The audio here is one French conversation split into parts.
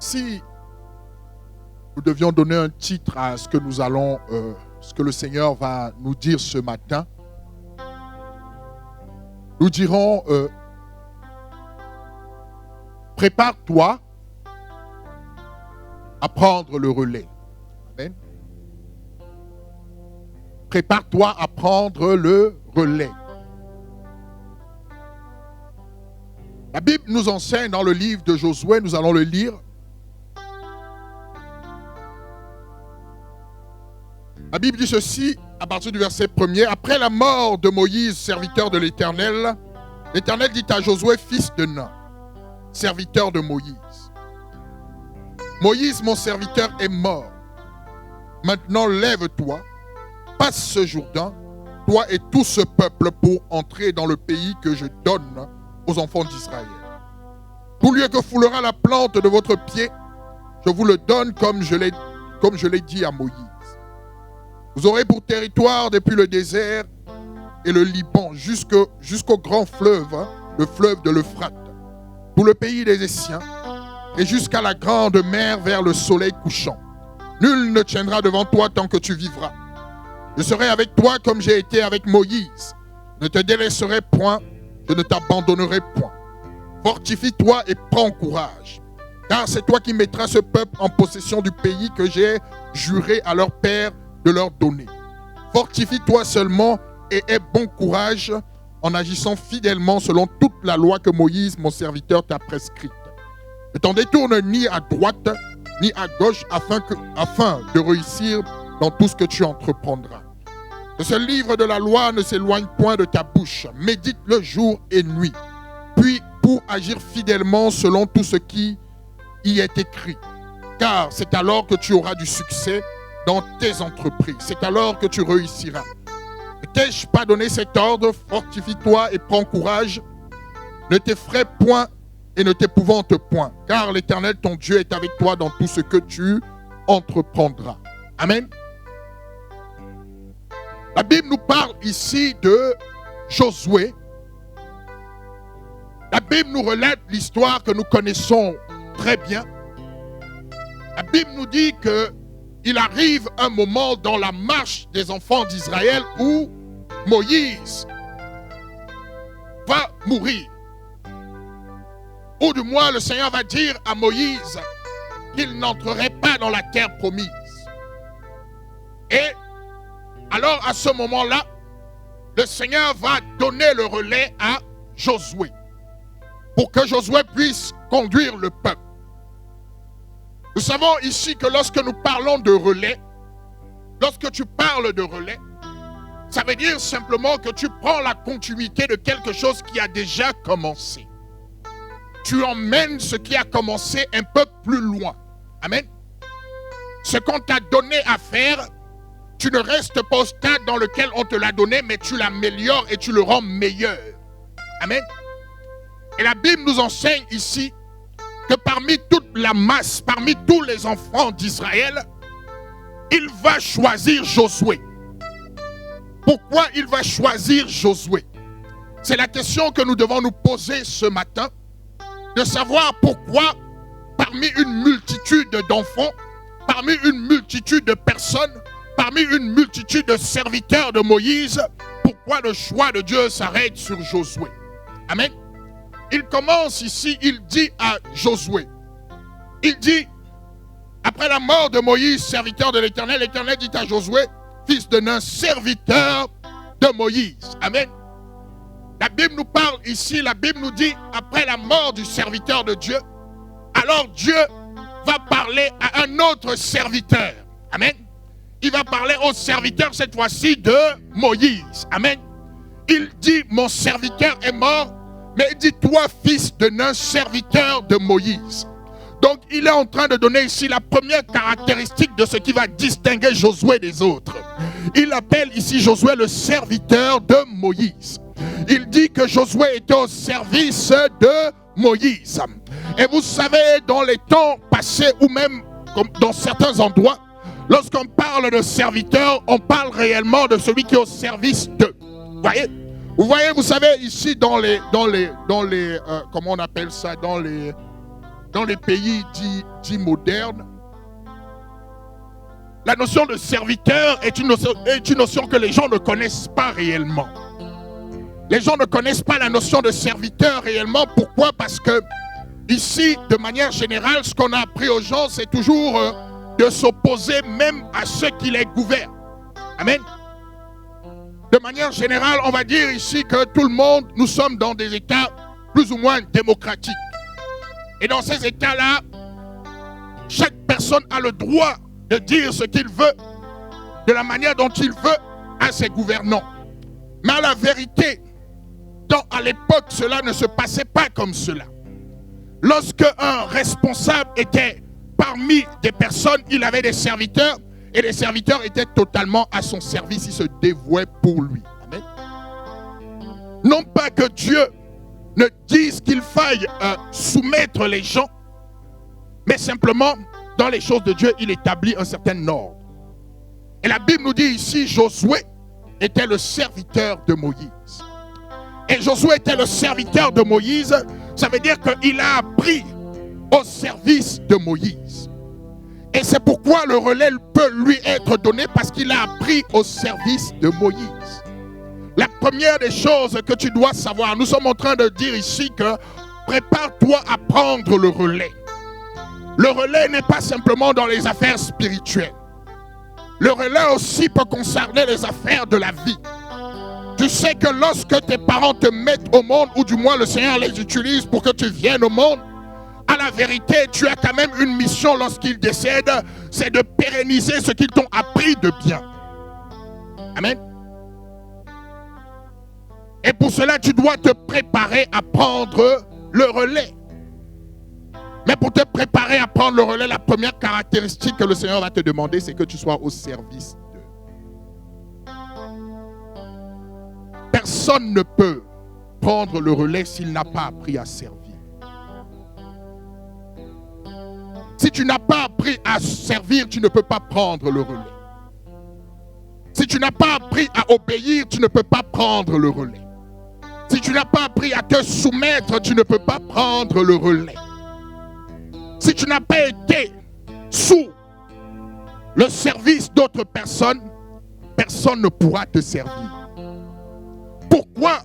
Si nous devions donner un titre à ce que nous allons, ce que le Seigneur va nous dire ce matin, nous dirons prépare-toi à prendre le relais. Amen. Prépare-toi à prendre le relais. La Bible nous enseigne dans le livre de Josué, nous allons le lire. La Bible dit ceci, à partir du verset 1er. Après la mort de Moïse, serviteur de l'Éternel, l'Éternel dit à Josué, fils de Nun, serviteur de Moïse. Moïse, mon serviteur, est mort. Maintenant, lève-toi, passe ce Jourdain, toi et tout ce peuple, pour entrer dans le pays que je donne aux enfants d'Israël. Tout lieu que foulera la plante de votre pied, je vous le donne comme je l'ai dit à Moïse. Vous aurez pour territoire depuis le désert et le Liban jusqu'au grand fleuve, le fleuve de l'Euphrate, tout le pays des Essiens, et jusqu'à la grande mer vers le soleil couchant. Nul ne tiendra devant toi tant que tu vivras. Je serai avec toi comme j'ai été avec Moïse. Je ne te délaisserai point, je ne t'abandonnerai point. Fortifie-toi et prends courage, car c'est toi qui mettras ce peuple en possession du pays que j'ai juré à leur père de leur donner. Fortifie-toi seulement et aie bon courage en agissant fidèlement selon toute la loi que Moïse, mon serviteur, t'a prescrite. Ne t'en détourne ni à droite ni à gauche afin de réussir dans tout ce que tu entreprendras. Que ce livre de la loi ne s'éloigne point de ta bouche. Médite-le jour et nuit. Puis pour agir fidèlement selon tout ce qui y est écrit. Car c'est alors que tu auras du succès dans tes entreprises. C'est alors que tu réussiras. Ne t'ai-je pas donné cet ordre? Fortifie-toi et prends courage. Ne t'effraie point et ne t'épouvante point. Car l'Éternel, ton Dieu, est avec toi dans tout ce que tu entreprendras. Amen. La Bible nous parle ici de Josué. La Bible nous relate l'histoire que nous connaissons très bien. La Bible nous dit qu'il arrive un moment dans la marche des enfants d'Israël où Moïse va mourir. Ou du moins le Seigneur va dire à Moïse qu'il n'entrerait pas dans la terre promise. Et alors à ce moment-là, le Seigneur va donner le relais à Josué pour que Josué puisse conduire le peuple. Nous savons ici que lorsque nous parlons de relais, lorsque tu parles de relais, ça veut dire simplement que tu prends la continuité de quelque chose qui a déjà commencé. Tu emmènes ce qui a commencé un peu plus loin. Amen. Ce qu'on t'a donné à faire, tu ne restes pas au stade dans lequel on te l'a donné, mais tu l'améliores et tu le rends meilleur. Amen. Et la Bible nous enseigne ici que parmi toute la masse, parmi tous les enfants d'Israël, il va choisir Josué. Pourquoi il va choisir Josué? C'est la question que nous devons nous poser ce matin, de savoir pourquoi, parmi une multitude d'enfants, parmi une multitude de personnes, parmi une multitude de serviteurs de Moïse, pourquoi le choix de Dieu s'arrête sur Josué? Amen. Il commence ici, il dit à Josué, il dit, après la mort de Moïse, serviteur de l'Éternel, l'Éternel dit à Josué, fils de Nun, serviteur de Moïse. Amen. La Bible nous parle ici, la Bible nous dit, après la mort du serviteur de Dieu, alors Dieu va parler à un autre serviteur. Amen. Il va parler au serviteur cette fois-ci de Moïse. Amen. Il dit, mon serviteur est mort, mais il dit, toi, fils de Nun, serviteur de Moïse. Donc, il est en train de donner ici la première caractéristique de ce qui va distinguer Josué des autres. Il appelle ici Josué le serviteur de Moïse. Il dit que Josué était au service de Moïse. Et vous savez, dans les temps passés ou même dans certains endroits, lorsqu'on parle de serviteur, on parle réellement de celui qui est au service d'eux. Vous voyez, vous savez, ici dans les comment on appelle ça, dans les dans les pays dits modernes, la notion de serviteur est une notion que les gens ne connaissent pas réellement. Les gens ne connaissent pas la notion de serviteur réellement. Pourquoi? Parce que ici, de manière générale, ce qu'on a appris aux gens, c'est toujours de s'opposer même à ceux qui les gouvernent. Amen. De manière générale, on va dire ici que tout le monde, nous sommes dans des États plus ou moins démocratiques. Et dans ces États-là, chaque personne a le droit de dire ce qu'il veut, de la manière dont il veut à ses gouvernants. Mais à la vérité, à l'époque, cela ne se passait pas comme cela. Lorsque un responsable était parmi des personnes, il avait des serviteurs, et les serviteurs étaient totalement à son service, ils se dévouaient pour lui. Amen. Non pas que Dieu ne dise qu'il faille soumettre les gens, mais simplement, dans les choses de Dieu, il établit un certain ordre. Et la Bible nous dit ici, Josué était le serviteur de Moïse. Et Josué était le serviteur de Moïse, ça veut dire qu'il a appris au service de Moïse. Et c'est pourquoi le relais peut lui être donné, parce qu'il a appris au service de Moïse. La première des choses que tu dois savoir, nous sommes en train de dire ici que prépare-toi à prendre le relais. Le relais n'est pas simplement dans les affaires spirituelles. Le relais aussi peut concerner les affaires de la vie. Tu sais que lorsque tes parents te mettent au monde, ou du moins le Seigneur les utilise pour que tu viennes au monde, à la vérité, tu as quand même une mission lorsqu'ils décèdent, c'est de pérenniser ce qu'ils t'ont appris de bien. Amen. Et pour cela, tu dois te préparer à prendre le relais. Mais pour te préparer à prendre le relais, la première caractéristique que le Seigneur va te demander, c'est que tu sois au service d'eux. Personne ne peut prendre le relais s'il n'a pas appris à servir. Si tu n'as pas appris à servir, tu ne peux pas prendre le relais. Si tu n'as pas appris à obéir, tu ne peux pas prendre le relais. Si tu n'as pas appris à te soumettre, tu ne peux pas prendre le relais. Si tu n'as pas été sous le service d'autres personnes, personne ne pourra te servir. Pourquoi?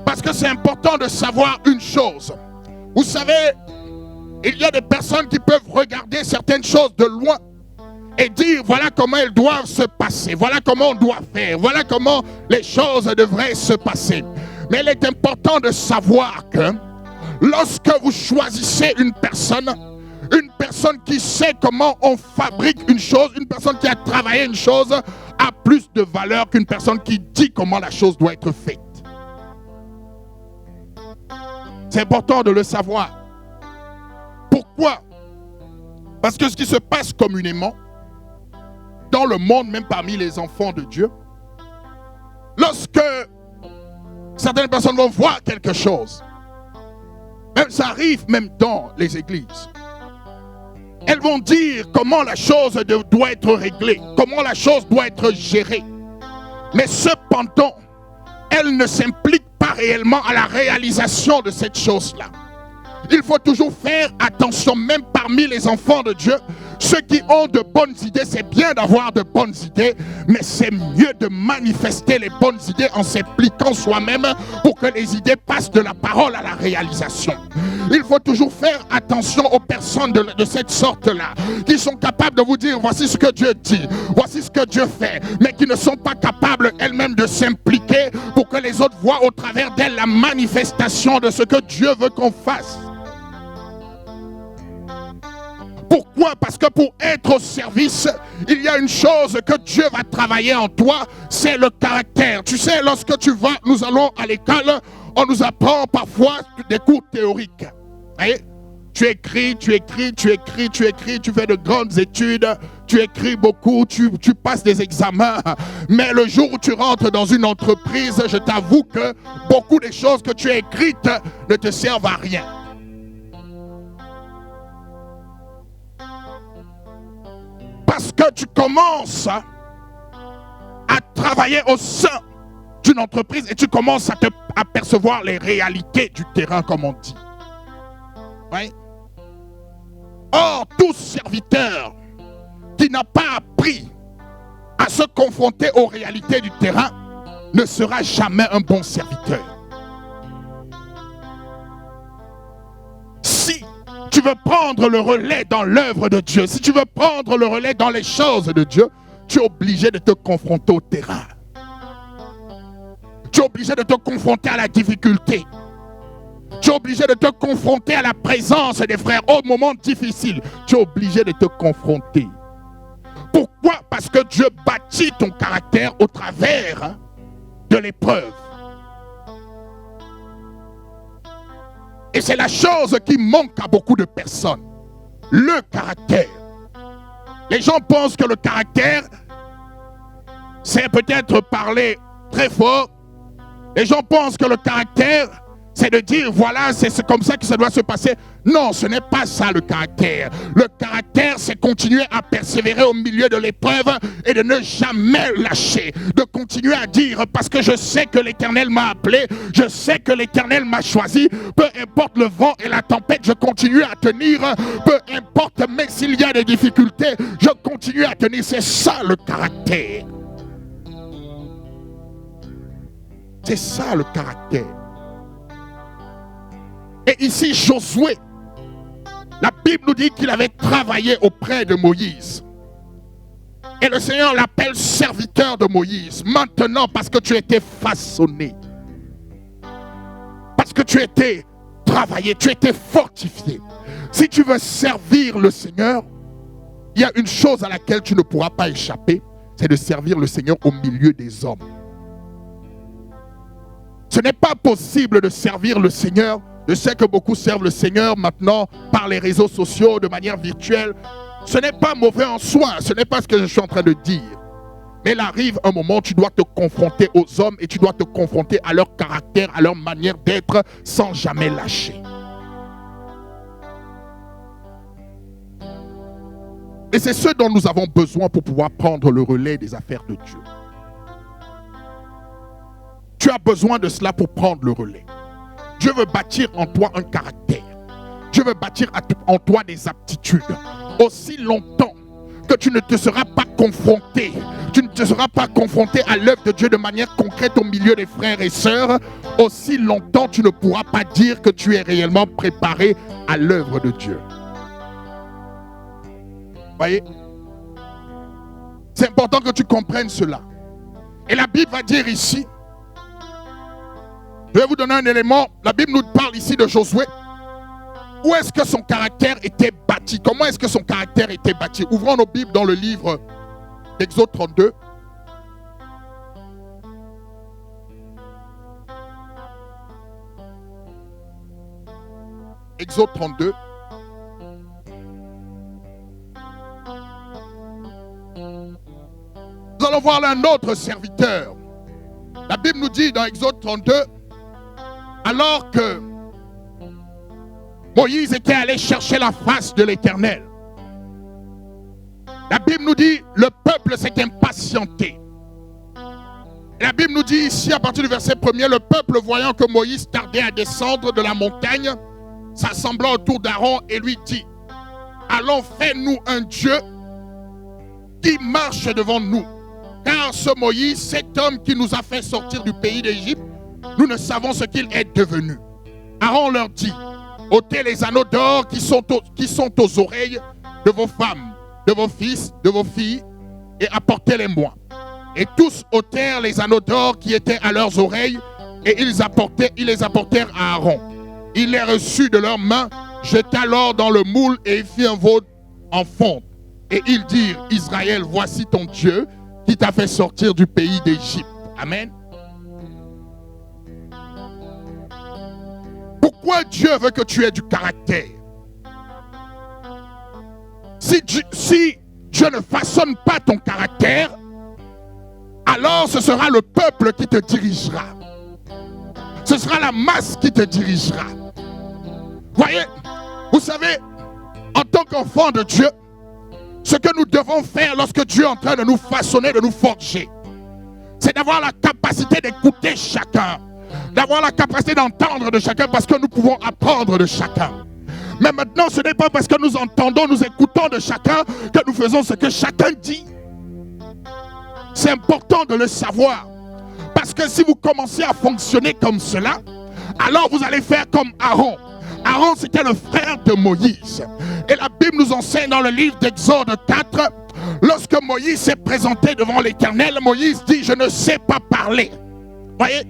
Parce que c'est important de savoir une chose. Vous savez, il y a des personnes qui peuvent regarder certaines choses de loin et dire voilà comment elles doivent se passer, voilà comment on doit faire, voilà comment les choses devraient se passer. Mais il est important de savoir que lorsque vous choisissez une personne qui sait comment on fabrique une chose, une personne qui a travaillé une chose, a plus de valeur qu'une personne qui dit comment la chose doit être faite. C'est important de le savoir. Pourquoi? Parce que ce qui se passe communément dans le monde, même parmi les enfants de Dieu, lorsque certaines personnes vont voir quelque chose, même ça arrive même dans les églises, elles vont dire comment la chose doit être réglée, comment la chose doit être gérée. Mais cependant, elles ne s'impliquent pas réellement à la réalisation de cette chose-là. Il faut toujours faire attention, même parmi les enfants de Dieu. Ceux qui ont de bonnes idées, c'est bien d'avoir de bonnes idées, mais c'est mieux de manifester les bonnes idées en s'impliquant soi-même pour que les idées passent de la parole à la réalisation. Il faut toujours faire attention aux personnes de cette sorte-là, qui sont capables de vous dire voici ce que Dieu dit, voici ce que Dieu fait, mais qui ne sont pas capables elles-mêmes de s'impliquer pour que les autres voient au travers d'elles la manifestation de ce que Dieu veut qu'on fasse. Pourquoi? Parce que pour être au service, il y a une chose que Dieu va travailler en toi, c'est le caractère. Tu sais, lorsque nous allons à l'école, on nous apprend parfois des cours théoriques. Voyez? Tu écris, tu fais de grandes études, tu écris beaucoup, tu passes des examens. Mais le jour où tu rentres dans une entreprise, je t'avoue que beaucoup des choses que tu as écrites ne te servent à rien. Parce que tu commences à travailler au sein d'une entreprise et tu commences à percevoir les réalités du terrain, comme on dit. Oui. Or, tout serviteur qui n'a pas appris à se confronter aux réalités du terrain ne sera jamais un bon serviteur. Si tu veux prendre le relais dans l'œuvre de Dieu, si tu veux prendre le relais dans les choses de Dieu, tu es obligé de te confronter au terrain. Tu es obligé de te confronter à la difficulté. Tu es obligé de te confronter à la présence des frères au moment difficile. Tu es obligé de te confronter. Pourquoi? Parce que Dieu bâtit ton caractère au travers de l'épreuve. Et c'est la chose qui manque à beaucoup de personnes. Le caractère. Les gens pensent que le caractère, c'est peut-être parler très fort. Les gens pensent que le caractère, c'est de dire, voilà, c'est comme ça que ça doit se passer. Non, ce n'est pas ça le caractère. Le caractère, c'est continuer à persévérer au milieu de l'épreuve et de ne jamais lâcher. De continuer à dire, parce que je sais que l'Éternel m'a appelé, je sais que l'Éternel m'a choisi. Peu importe le vent et la tempête, je continue à tenir. Peu importe, même s'il y a des difficultés, je continue à tenir. C'est ça le caractère. C'est ça le caractère. Et ici, Josué, la Bible nous dit qu'il avait travaillé auprès de Moïse. Et le Seigneur l'appelle serviteur de Moïse. Maintenant, parce que tu étais façonné. Parce que tu étais travaillé, tu étais fortifié. Si tu veux servir le Seigneur, il y a une chose à laquelle tu ne pourras pas échapper, c'est de servir le Seigneur au milieu des hommes. Ce n'est pas possible de servir le Seigneur. Je sais que beaucoup servent le Seigneur maintenant par les réseaux sociaux, de manière virtuelle. Ce n'est pas mauvais en soi, ce n'est pas ce que je suis en train de dire. Mais il arrive un moment où tu dois te confronter aux hommes et tu dois te confronter à leur caractère, à leur manière d'être, sans jamais lâcher. Et c'est ce dont nous avons besoin pour pouvoir prendre le relais des affaires de Dieu. Tu as besoin de cela pour prendre le relais. Dieu veut bâtir en toi un caractère. Dieu veut bâtir en toi des aptitudes. Aussi longtemps que tu ne te seras pas confronté, tu ne te seras pas confronté à l'œuvre de Dieu de manière concrète au milieu des frères et sœurs, aussi longtemps tu ne pourras pas dire que tu es réellement préparé à l'œuvre de Dieu. Voyez? C'est important que tu comprennes cela. Et la Bible va dire ici, je vais vous donner un élément. La Bible nous parle ici de Josué. Où est-ce que son caractère était bâti? Comment est-ce que son caractère était bâti? Ouvrons nos Bibles dans le livre d'Exode 32. Exode 32. Nous allons voir un autre serviteur. La Bible nous dit dans Exode 32, alors que Moïse était allé chercher la face de l'Éternel, la Bible nous dit le peuple s'est impatienté. La Bible nous dit ici à partir du verset 1er, le peuple voyant que Moïse tardait à descendre de la montagne, s'assembla autour d'Aaron et lui dit, allons, fais-nous un Dieu qui marche devant nous. Car ce Moïse, cet homme qui nous a fait sortir du pays d'Égypte, nous ne savons ce qu'il est devenu. Aaron leur dit, ôtez les anneaux d'or qui sont aux oreilles de vos femmes, de vos fils, de vos filles, et apportez-les-moi. Et tous ôtèrent les anneaux d'or qui étaient à leurs oreilles, et ils les apportèrent à Aaron. Il les reçut de leurs mains, jeta l'or dans le moule, et il fit un veau en fonte. Et ils dirent, Israël, voici ton Dieu, qui t'a fait sortir du pays d'Égypte. Amen. Pourquoi Dieu veut que tu aies du caractère? Si Dieu ne façonne pas ton caractère, alors ce sera le peuple qui te dirigera. Ce sera la masse qui te dirigera. Voyez, vous savez, en tant qu'enfant de Dieu, ce que nous devons faire lorsque Dieu est en train de nous façonner, de nous forger, c'est d'avoir la capacité d'écouter chacun, d'avoir la capacité d'entendre de chacun, parce que nous pouvons apprendre de chacun. Mais maintenant, ce n'est pas parce que nous entendons, nous écoutons de chacun que nous faisons ce que chacun dit. C'est important de le savoir. Parce que si vous commencez à fonctionner comme cela, alors vous allez faire comme Aaron. Aaron, c'était le frère de Moïse. Et la Bible nous enseigne dans le livre d'Exode 4, lorsque Moïse s'est présenté devant l'Éternel, Moïse dit, je ne sais pas parler. Voyez,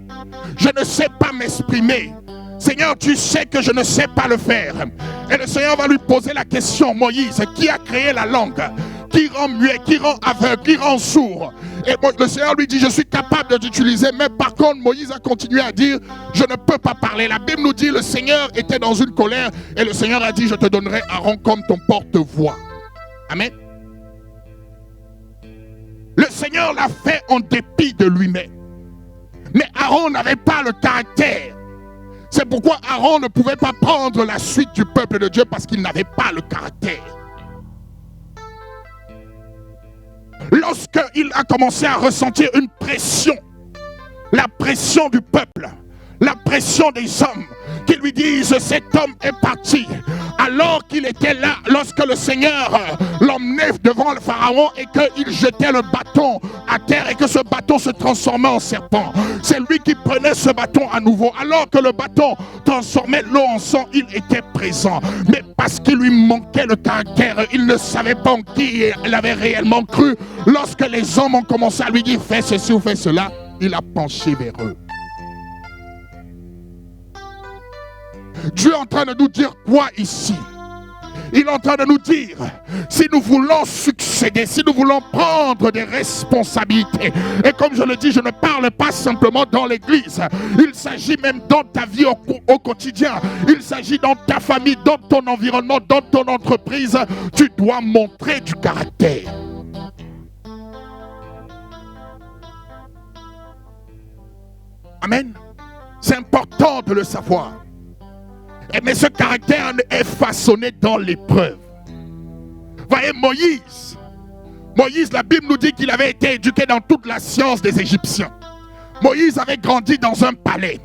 je ne sais pas m'exprimer. Seigneur, tu sais que je ne sais pas le faire. Et le Seigneur va lui poser la question, Moïse, qui a créé la langue? Qui rend muet, qui rend aveugle, qui rend sourd? Et le Seigneur lui dit, je suis capable de t'utiliser. Mais par contre, Moïse a continué à dire, je ne peux pas parler. La Bible nous dit, le Seigneur était dans une colère. Et le Seigneur a dit, je te donnerai Aaron comme ton porte-voix. Amen. Le Seigneur l'a fait en dépit de lui-même. Mais Aaron n'avait pas le caractère. C'est pourquoi Aaron ne pouvait pas prendre la suite du peuple de Dieu, parce qu'il n'avait pas le caractère. Lorsqu'il a commencé à ressentir une pression, la pression du peuple, la pression des hommes, qui lui disent cet homme est parti, alors qu'il était là, lorsque le Seigneur l'emmenait devant le Pharaon et qu'il jetait le bâton à terre et que ce bâton se transformait en serpent. C'est lui qui prenait ce bâton à nouveau. Alors que le bâton transformait l'eau en sang, il était présent. Mais parce qu'il lui manquait le caractère, il ne savait pas en qui il avait réellement cru. Lorsque les hommes ont commencé à lui dire fais ceci ou fais cela, il a penché vers eux. Dieu est en train de nous dire quoi ici? Il est en train de nous dire, si nous voulons succéder, si nous voulons prendre des responsabilités, et comme je le dis, je ne parle pas simplement dans l'église, il s'agit même dans ta vie au quotidien, il s'agit dans ta famille, dans ton environnement, dans ton entreprise, tu dois montrer du caractère. Amen. C'est important de le savoir. Mais ce caractère est façonné dans l'épreuve. Voyez, Moïse, la Bible nous dit qu'il avait été éduqué dans toute la science des Égyptiens. Moïse avait grandi dans un palais.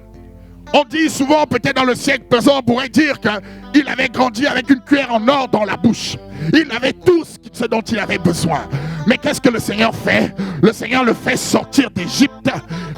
On dit souvent, peut-être dans le siècle présent, on pourrait dire qu'il avait grandi avec une cuillère en or dans la bouche. Il avait tout ce dont il avait besoin. Mais qu'est-ce que le Seigneur fait? Le Seigneur le fait sortir d'Égypte.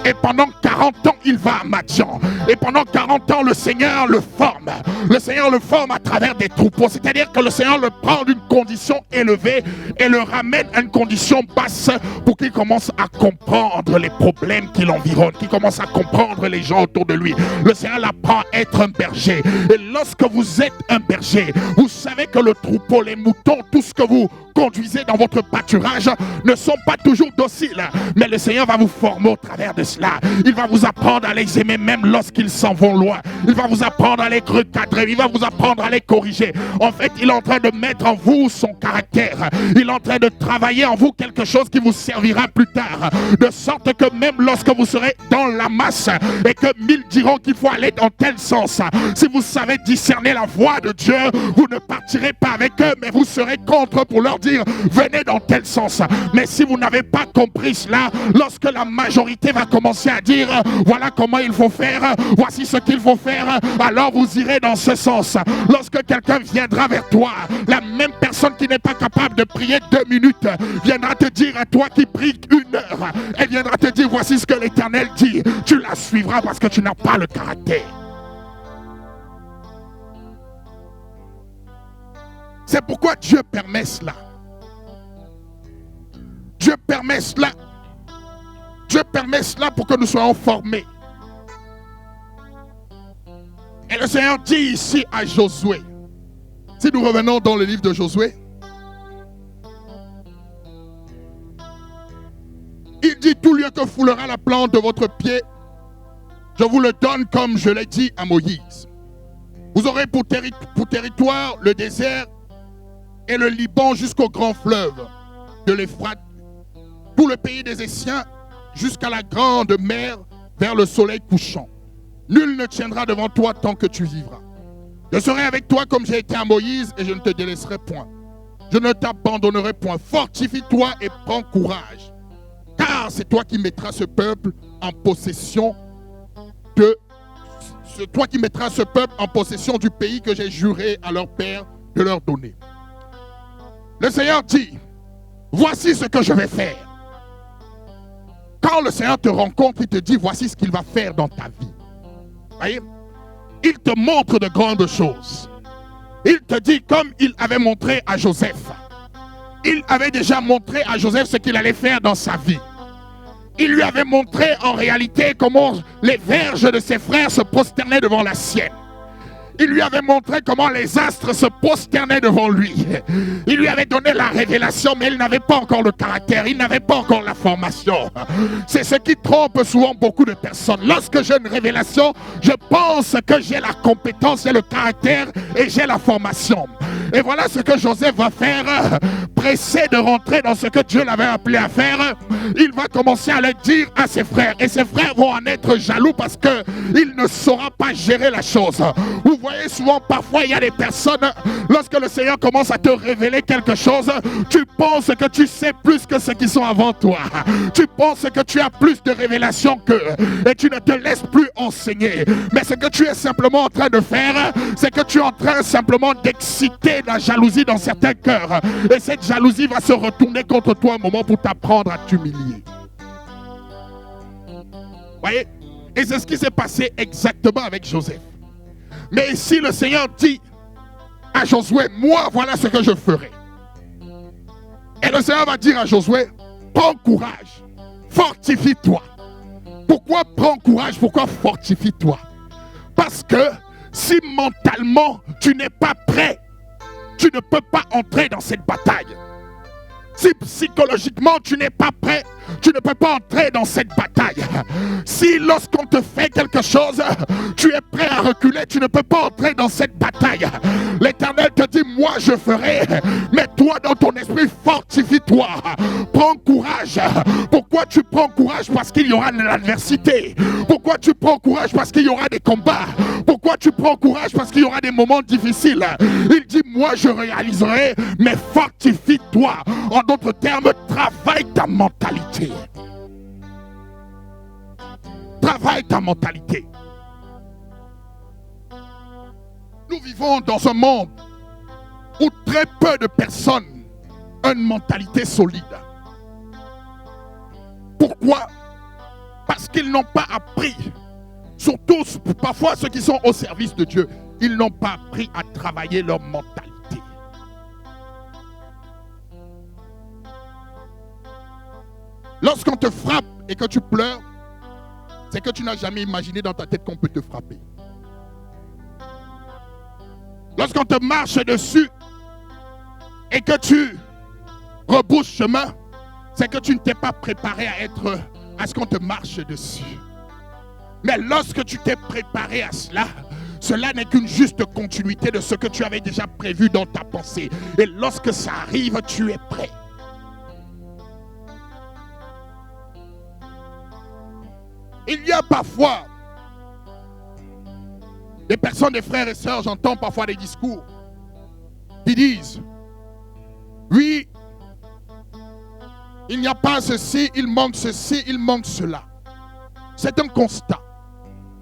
Et pendant 40 ans, il va à Madian. Et pendant 40 ans, le Seigneur le forme. Le Seigneur le forme à travers des troupeaux. C'est-à-dire que le Seigneur le prend d'une condition élevée et le ramène à une condition basse pour qu'il commence à comprendre les problèmes qui l'environnent, qu'il commence à comprendre les gens autour de lui. Le Seigneur l'apprend à être un berger. Et lorsque vous êtes un berger, vous savez que le troupeau, les moutons, tout ce que vous conduisez dans votre pâturage ne sont pas toujours dociles. Mais le Seigneur va vous former au travers de cela. Il va vous apprendre à les aimer même lorsqu'ils s'en vont loin. Il va vous apprendre à les recadrer. Il va vous apprendre à les corriger. En fait, il est en train de mettre en vous son caractère. Il est en train de travailler en vous quelque chose qui vous servira plus tard. De sorte que même lorsque vous serez dans la masse et que 1000 diront qu'il faut aller dans tel sens, si vous savez discerner la voix de Dieu, vous ne partirez pas avec eux, mais vous serez contre pour leur dire venez dans tel sens. Mais si vous n'avez pas compris cela, lorsque la majorité va commencer à dire voilà comment il faut faire, voici ce qu'il faut faire, alors vous irez dans ce sens. Lorsque quelqu'un viendra vers toi, la même personne qui n'est pas capable de prier 2 minutes viendra te dire à toi qui prie 1 heure, elle viendra te dire voici ce que l'Éternel dit. Tu la suivras parce que tu n'as pas le caractère. C'est pourquoi Dieu permet cela. Dieu permet cela. Dieu permet cela pour que nous soyons formés. Et le Seigneur dit ici à Josué, si nous revenons dans le livre de Josué, il dit tout lieu que foulera la plante de votre pied, je vous le donne comme je l'ai dit à Moïse. Vous aurez pour territoire le désert et le Liban jusqu'au grand fleuve de l'Euphrate, tout le pays des Essiens jusqu'à la grande mer vers le soleil couchant. Nul ne tiendra devant toi tant que tu vivras. Je serai avec toi comme j'ai été à Moïse et je ne te délaisserai point. Je ne t'abandonnerai point. Fortifie-toi et prends courage. Car c'est toi qui mettras ce peuple en possession de toi qui mettras ce peuple en possession du pays que j'ai juré à leur père de leur donner. Le Seigneur dit, voici ce que je vais faire. Quand le Seigneur te rencontre, il te dit, voici ce qu'il va faire dans ta vie. Voyez? Il te montre de grandes choses. Il te dit, comme il avait montré à Joseph. Il avait déjà montré à Joseph ce qu'il allait faire dans sa vie. Il lui avait montré en réalité comment les verges de ses frères se prosternaient devant la sienne. Il lui avait montré comment les astres se prosternaient devant lui. Il lui avait donné la révélation, mais il n'avait pas encore le caractère, il n'avait pas encore la formation. C'est ce qui trompe souvent beaucoup de personnes. Lorsque j'ai une révélation, je pense que j'ai la compétence, j'ai le caractère et j'ai la formation. Et voilà ce que Joseph va faire, pressé de rentrer dans ce que Dieu l'avait appelé à faire. Il va commencer à le dire à ses frères. Et ses frères vont en être jaloux parce qu'il ne saura pas gérer la chose. Vous voyez souvent, parfois, il y a des personnes, lorsque le Seigneur commence à te révéler quelque chose, tu penses que tu sais plus que ceux qui sont avant toi. Tu penses que tu as plus de révélations qu'eux. Et tu ne te laisses plus enseigner. Mais ce que tu es simplement en train de faire, c'est que tu es en train simplement d'exciter la jalousie dans certains cœurs. Et cette jalousie va se retourner contre toi un moment pour t'apprendre à t'humilier. Voyez? Et c'est ce qui s'est passé exactement avec Joseph. Mais ici, le Seigneur dit à Josué, moi, voilà ce que je ferai. Et le Seigneur va dire à Josué, prends courage, fortifie-toi. Pourquoi prends courage? Pourquoi fortifie-toi? Parce que si mentalement, tu n'es pas prêt, tu ne peux pas entrer dans cette bataille. Si psychologiquement tu n'es pas prêt, tu ne peux pas entrer dans cette bataille. Si lorsqu'on te fait quelque chose, tu es prêt à reculer, tu ne peux pas entrer dans cette bataille. L'Éternel te dit, moi je ferai, mais toi dans ton esprit, fortifie-toi. Prends courage. Pourquoi tu prends courage? Parce qu'il y aura de l'adversité. Pourquoi tu prends courage? Parce qu'il y aura des combats. Pourquoi tu prends courage? Parce qu'il y aura des moments difficiles. Il dit, moi je réaliserai, mais fortifie-toi. En d'autres termes, travaille ta mentalité. Travaille ta mentalité. Nous vivons dans un monde où très peu de personnes ont une mentalité solide. Pourquoi? Parce qu'ils n'ont pas appris, surtout parfois ceux qui sont au service de Dieu, ils n'ont pas appris à travailler leur mentalité. Lorsqu'on te frappe et que tu pleures, c'est que tu n'as jamais imaginé dans ta tête qu'on peut te frapper. Lorsqu'on te marche dessus et que tu rebrousses chemin, c'est que tu ne t'es pas préparé à ce qu'on te marche dessus. Mais lorsque tu t'es préparé à cela, cela n'est qu'une juste continuité de ce que tu avais déjà prévu dans ta pensée. Et lorsque ça arrive, tu es prêt. Il y a parfois des personnes, des frères et sœurs, j'entends parfois des discours qui disent, oui, il n'y a pas ceci, il manque ceci, il manque cela. C'est un constat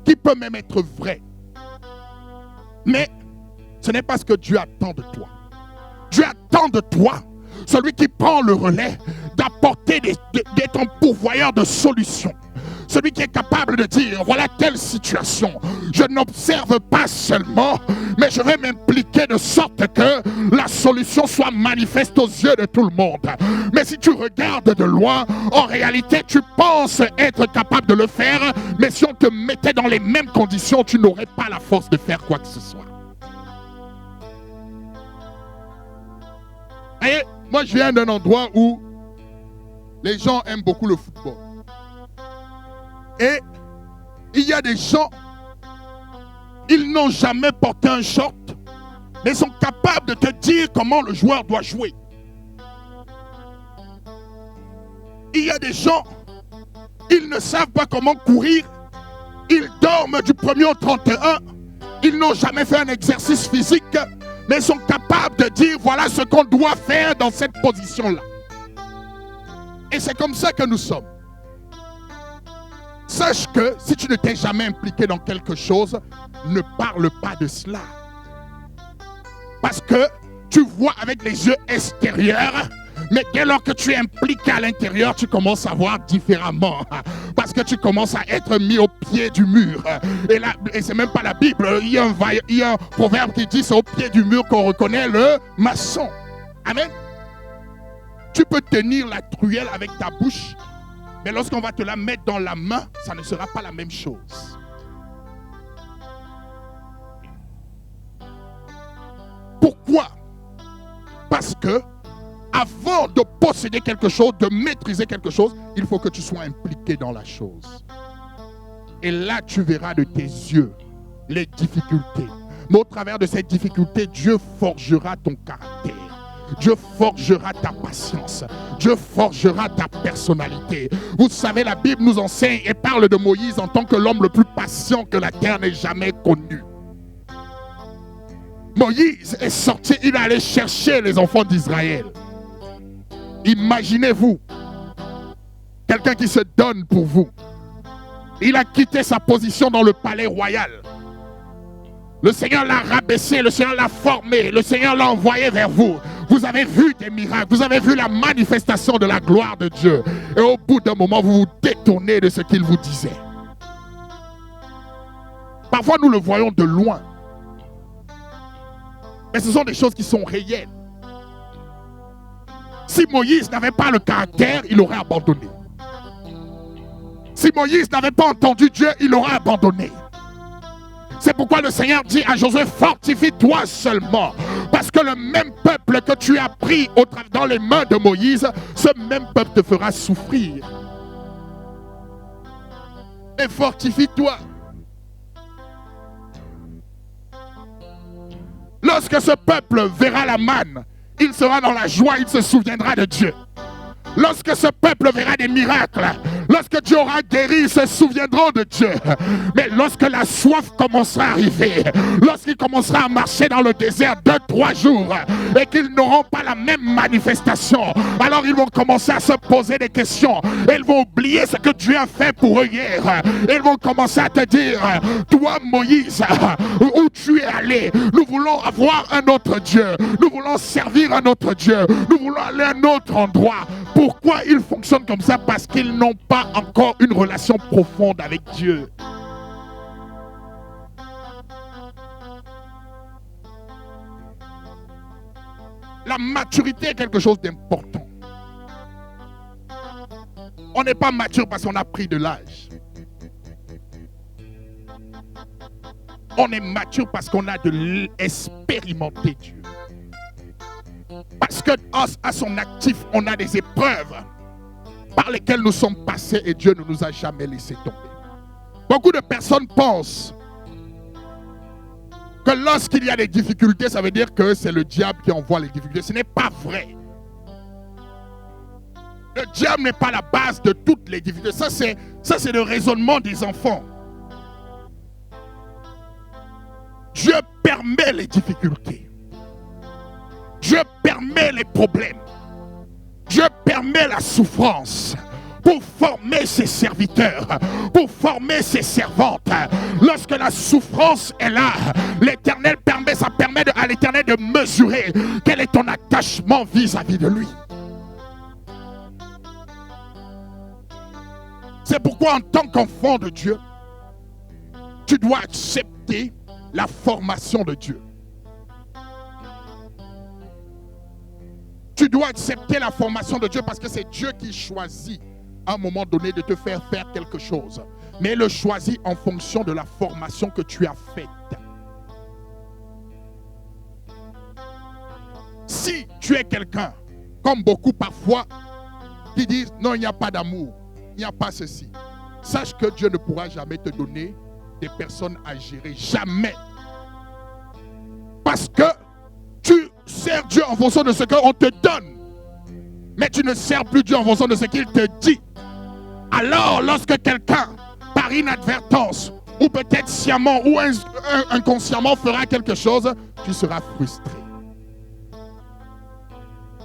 qui peut même être vrai. Mais ce n'est pas ce que Dieu attend de toi. Dieu attend de toi celui qui prend le relais d'apporter, d'être un pourvoyeur de solutions. Celui qui est capable de dire, voilà telle situation. Je n'observe pas seulement, mais je vais m'impliquer de sorte que la solution soit manifeste aux yeux de tout le monde. Mais si tu regardes de loin, en réalité, tu penses être capable de le faire, mais si on te mettait dans les mêmes conditions, tu n'aurais pas la force de faire quoi que ce soit. Et moi, je viens d'un endroit où les gens aiment beaucoup le football. Et il y a des gens, ils n'ont jamais porté un short, mais sont capables de te dire comment le joueur doit jouer. Il y a des gens, ils ne savent pas comment courir, ils dorment du 1er au 31, ils n'ont jamais fait un exercice physique, mais sont capables de dire voilà ce qu'on doit faire dans cette position-là. Et c'est comme ça que nous sommes. Sache que si tu ne t'es jamais impliqué dans quelque chose, ne parle pas de cela. Parce que tu vois avec les yeux extérieurs, mais dès lors que tu es impliqué à l'intérieur, tu commences à voir différemment. Parce que tu commences à être mis au pied du mur. Et là, et c'est même pas la Bible. Il y a un proverbe qui dit c'est au pied du mur qu'on reconnaît le maçon. Amen. Tu peux tenir la truelle avec ta bouche, mais lorsqu'on va te la mettre dans la main, ça ne sera pas la même chose. Pourquoi? Parce que avant de posséder quelque chose, de maîtriser quelque chose, il faut que tu sois impliqué dans la chose. Et là, tu verras de tes yeux les difficultés. Mais au travers de ces difficultés, Dieu forgera ton caractère. Dieu forgera ta patience. Dieu forgera ta personnalité. Vous savez, la Bible nous enseigne et parle de Moïse en tant que l'homme le plus patient que la terre n'ait jamais connu. Moïse est sorti, il est allé chercher les enfants d'Israël. Imaginez-vous, quelqu'un qui se donne pour vous. Il a quitté sa position dans le palais royal. Le Seigneur l'a rabaissé, le Seigneur l'a formé, le Seigneur l'a envoyé vers vous. Vous avez vu des miracles, vous avez vu la manifestation de la gloire de Dieu. Et au bout d'un moment, vous vous détournez de ce qu'il vous disait. Parfois, nous le voyons de loin. Mais ce sont des choses qui sont réelles. Si Moïse n'avait pas le caractère, il aurait abandonné. Si Moïse n'avait pas entendu Dieu, il aurait abandonné. C'est pourquoi le Seigneur dit à Josué, fortifie-toi seulement. Parce que le même peuple que tu as pris dans les mains de Moïse, ce même peuple te fera souffrir. Et fortifie-toi. Lorsque ce peuple verra la manne, il sera dans la joie, il se souviendra de Dieu. Lorsque ce peuple verra des miracles, lorsque Dieu aura guéri, ils se souviendront de Dieu. Mais lorsque la soif commencera à arriver, lorsqu'ils commenceront à marcher dans le désert 2-3 jours et qu'ils n'auront pas la même manifestation, alors ils vont commencer à se poser des questions. Et ils vont oublier ce que Dieu a fait pour eux hier. Et ils vont commencer à te dire, toi Moïse, où tu es allé? Nous voulons avoir un autre Dieu. Nous voulons servir un autre Dieu. Nous voulons aller à un autre endroit. Pourquoi ils fonctionnent comme ça? Parce qu'ils n'ont pas encore une relation profonde avec Dieu. La maturité est quelque chose d'important. On n'est pas mature parce qu'on a pris de l'âge. On est mature parce qu'on a expérimenté Dieu. Parce qu'à son actif, on a des épreuves par lesquelles nous sommes passés et Dieu ne nous a jamais laissé tomber. Beaucoup de personnes pensent que lorsqu'il y a des difficultés, ça veut dire que c'est le diable qui envoie les difficultés. Ce n'est pas vrai. Le diable n'est pas la base de toutes les difficultés. Ça, c'est le raisonnement des enfants. Dieu permet les difficultés. Dieu permet les problèmes. Dieu permet la souffrance pour former ses serviteurs, pour former ses servantes. Lorsque la souffrance est là, l'Éternel ça permet à l'Éternel de mesurer quel est ton attachement vis-à-vis de lui. C'est pourquoi en tant qu'enfant de Dieu, tu dois accepter la formation de Dieu. Tu dois accepter la formation de Dieu parce que c'est Dieu qui choisit à un moment donné de te faire quelque chose. Mais il le choisit en fonction de la formation que tu as faite. Si tu es quelqu'un, comme beaucoup parfois, qui disent non, il n'y a pas d'amour, il n'y a pas ceci, sache que Dieu ne pourra jamais te donner des personnes à gérer. Jamais. Parce que tu sers Dieu en fonction de ce qu'on te donne. Mais tu ne sers plus Dieu en fonction de ce qu'il te dit. Alors, lorsque quelqu'un, par inadvertance, ou peut-être sciemment, ou inconsciemment, fera quelque chose, tu seras frustré.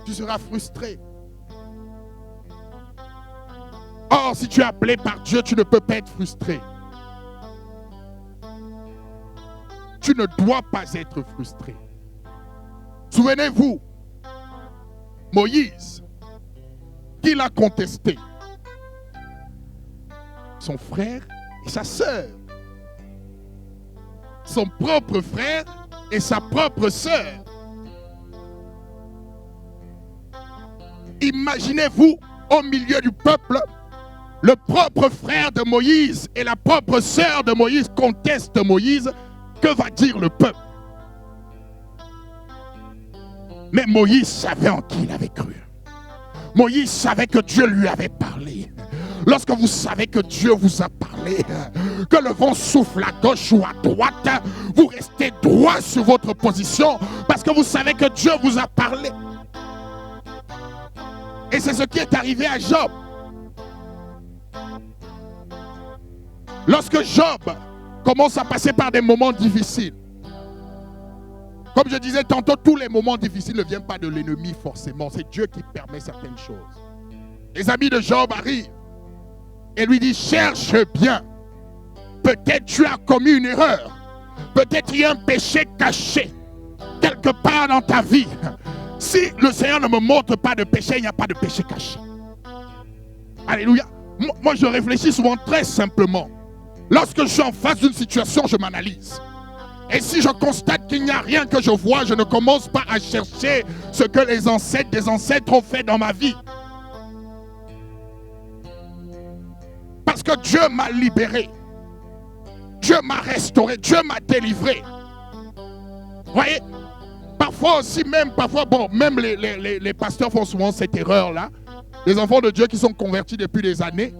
Tu seras frustré. Or, si tu es appelé par Dieu, tu ne peux pas être frustré. Tu ne dois pas être frustré. Souvenez-vous, Moïse, qui l'a contesté? Son frère et sa sœur. Son propre frère et sa propre sœur. Imaginez-vous, au milieu du peuple, le propre frère de Moïse et la propre sœur de Moïse contestent Moïse. Que va dire le peuple? Mais Moïse savait en qui il avait cru. Moïse savait que Dieu lui avait parlé. Lorsque vous savez que Dieu vous a parlé, que le vent souffle à gauche ou à droite, vous restez droit sur votre position parce que vous savez que Dieu vous a parlé. Et c'est ce qui est arrivé à Job. Lorsque Job commence à passer par des moments difficiles, comme je disais tantôt, tous les moments difficiles ne viennent pas de l'ennemi forcément. C'est Dieu qui permet certaines choses. Les amis de Job arrivent et lui disent, cherche bien. Peut-être tu as commis une erreur. Peut-être il y a un péché caché quelque part dans ta vie. Si le Seigneur ne me montre pas de péché, il n'y a pas de péché caché. Alléluia. Moi, je réfléchis souvent très simplement. Lorsque je suis en face d'une situation, je m'analyse. Et si je constate qu'il n'y a rien que je vois, je ne commence pas à chercher ce que les ancêtres des ancêtres ont fait dans ma vie. Parce que Dieu m'a libéré. Dieu m'a restauré. Dieu m'a délivré. Vous voyez? Parfois aussi, même les pasteurs font souvent cette erreur-là. Les enfants de Dieu qui sont convertis depuis des années,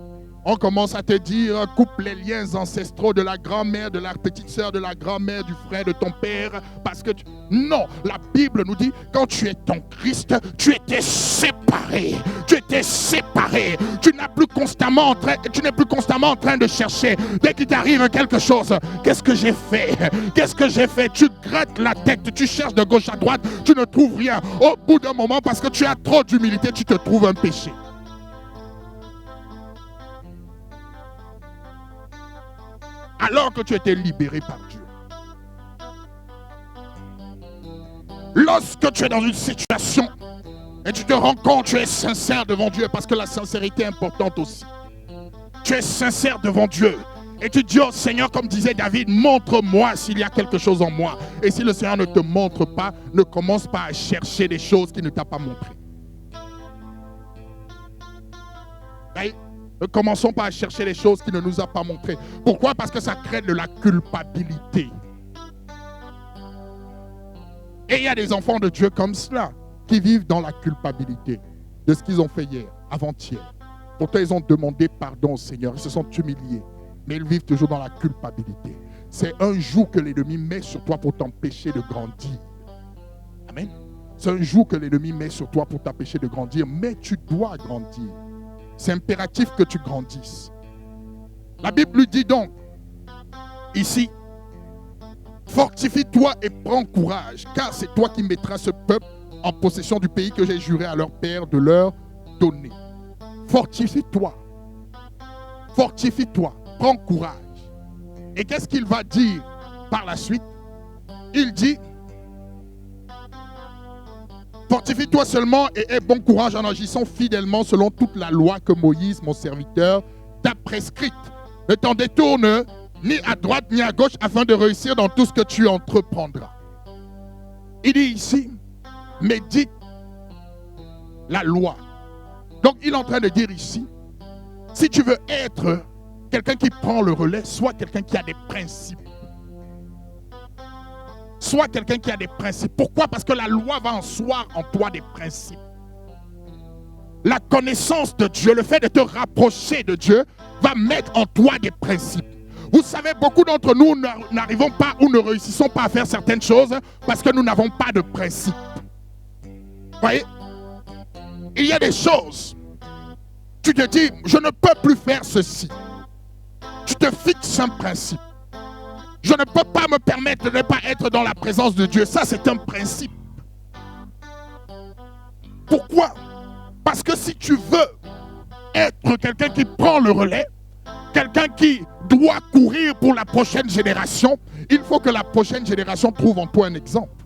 on commence à te dire, coupe les liens ancestraux de la grand-mère, de la petite sœur, de la grand-mère, du frère, de ton père. Parce que, non, la Bible nous dit, quand tu es en Christ, tu étais séparé. Tu étais séparé. Tu n'es plus constamment en train de chercher. Dès qu'il t'arrive quelque chose, qu'est-ce que j'ai fait? Qu'est-ce que j'ai fait? Tu grattes la tête, tu cherches de gauche à droite, tu ne trouves rien. Au bout d'un moment, parce que tu as trop d'humilité, tu te trouves un péché. Alors que tu étais libéré par Dieu. Lorsque tu es dans une situation et tu te rends compte que tu es sincère devant Dieu, parce que la sincérité est importante aussi. Tu es sincère devant Dieu et tu dis au Seigneur, comme disait David, montre-moi s'il y a quelque chose en moi. Et si le Seigneur ne te montre pas, ne commence pas à chercher des choses qu'il ne t'a pas montrées. Ne commençons pas à chercher les choses qu'il ne nous a pas montrées. Pourquoi? Parce que ça crée de la culpabilité. Et il y a des enfants de Dieu comme cela, qui vivent dans la culpabilité de ce qu'ils ont fait hier, avant-hier. Pourtant, ils ont demandé pardon au Seigneur, ils se sont humiliés. Mais ils vivent toujours dans la culpabilité. C'est un joug que l'ennemi met sur toi pour t'empêcher de grandir. Amen. C'est un joug que l'ennemi met sur toi pour t'empêcher de grandir. Mais tu dois grandir. C'est impératif que tu grandisses. La Bible lui dit donc, ici, fortifie-toi et prends courage, car c'est toi qui mettras ce peuple en possession du pays que j'ai juré à leur père de leur donner. Fortifie-toi. Fortifie-toi. Prends courage. Et qu'est-ce qu'il va dire par la suite? Il dit, fortifie-toi seulement et aie bon courage en agissant fidèlement selon toute la loi que Moïse, mon serviteur, t'a prescrite. Ne t'en détourne ni à droite ni à gauche afin de réussir dans tout ce que tu entreprendras. Il dit ici, médite la loi. Donc il est en train de dire ici, si tu veux être quelqu'un qui prend le relais, sois quelqu'un qui a des principes. Sois quelqu'un qui a des principes. Pourquoi? Parce que la loi va asseoir en toi des principes. La connaissance de Dieu, le fait de te rapprocher de Dieu, va mettre en toi des principes. Vous savez, beaucoup d'entre nous n'arrivons pas ou ne réussissons pas à faire certaines choses parce que nous n'avons pas de principes. Vous voyez? Il y a des choses. Tu te dis, je ne peux plus faire ceci. Tu te fixes un principe. Je ne peux pas me permettre de ne pas être dans la présence de Dieu. Ça, c'est un principe. Pourquoi? Parce que si tu veux être quelqu'un qui prend le relais, quelqu'un qui doit courir pour la prochaine génération, il faut que la prochaine génération trouve en toi un exemple.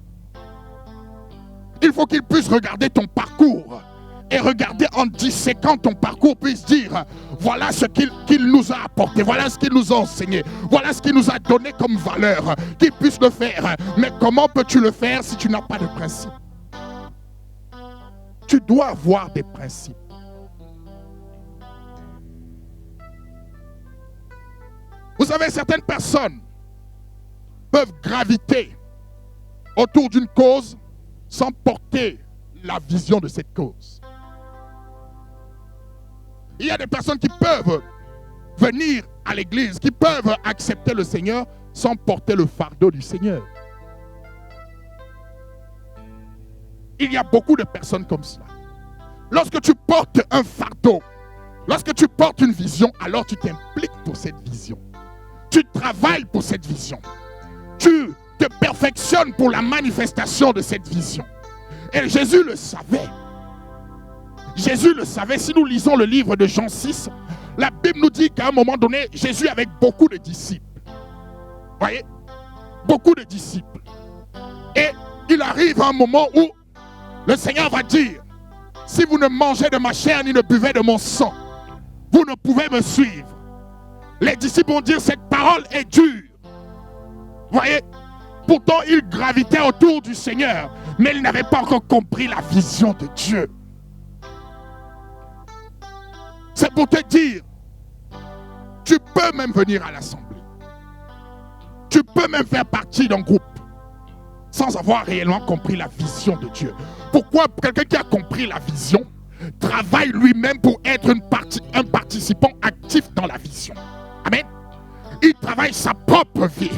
Il faut qu'il puisse regarder ton parcours et regarder en disséquant ton parcours, puisse dire voilà ce qu'il nous a apporté, voilà ce qu'il nous a enseigné, voilà ce qu'il nous a donné comme valeur, qu'il puisse le faire. Mais comment peux-tu le faire si tu n'as pas de principe? Tu dois avoir des principes. Vous savez, certaines personnes peuvent graviter autour d'une cause sans porter la vision de cette cause. Il y a des personnes qui peuvent venir à l'église, qui peuvent accepter le Seigneur sans porter le fardeau du Seigneur. Il y a beaucoup de personnes comme cela. Lorsque tu portes un fardeau, lorsque tu portes une vision, alors tu t'impliques pour cette vision. Tu travailles pour cette vision. Tu te perfectionnes pour la manifestation de cette vision. Et Jésus le savait. Jésus le savait. Si nous lisons le livre de Jean 6, la Bible nous dit qu'à un moment donné, Jésus avait beaucoup de disciples. Vous voyez? Beaucoup de disciples. Et il arrive un moment où le Seigneur va dire, si vous ne mangez de ma chair ni ne buvez de mon sang, vous ne pouvez me suivre. Les disciples vont dire, cette parole est dure. Vous voyez? Pourtant, ils gravitaient autour du Seigneur, mais ils n'avaient pas encore compris la vision de Dieu. C'est pour te dire, tu peux même venir à l'assemblée. Tu peux même faire partie d'un groupe sans avoir réellement compris la vision de Dieu. Pourquoi quelqu'un qui a compris la vision travaille lui-même pour être un participant actif dans la vision? Amen. Il travaille sa propre vie.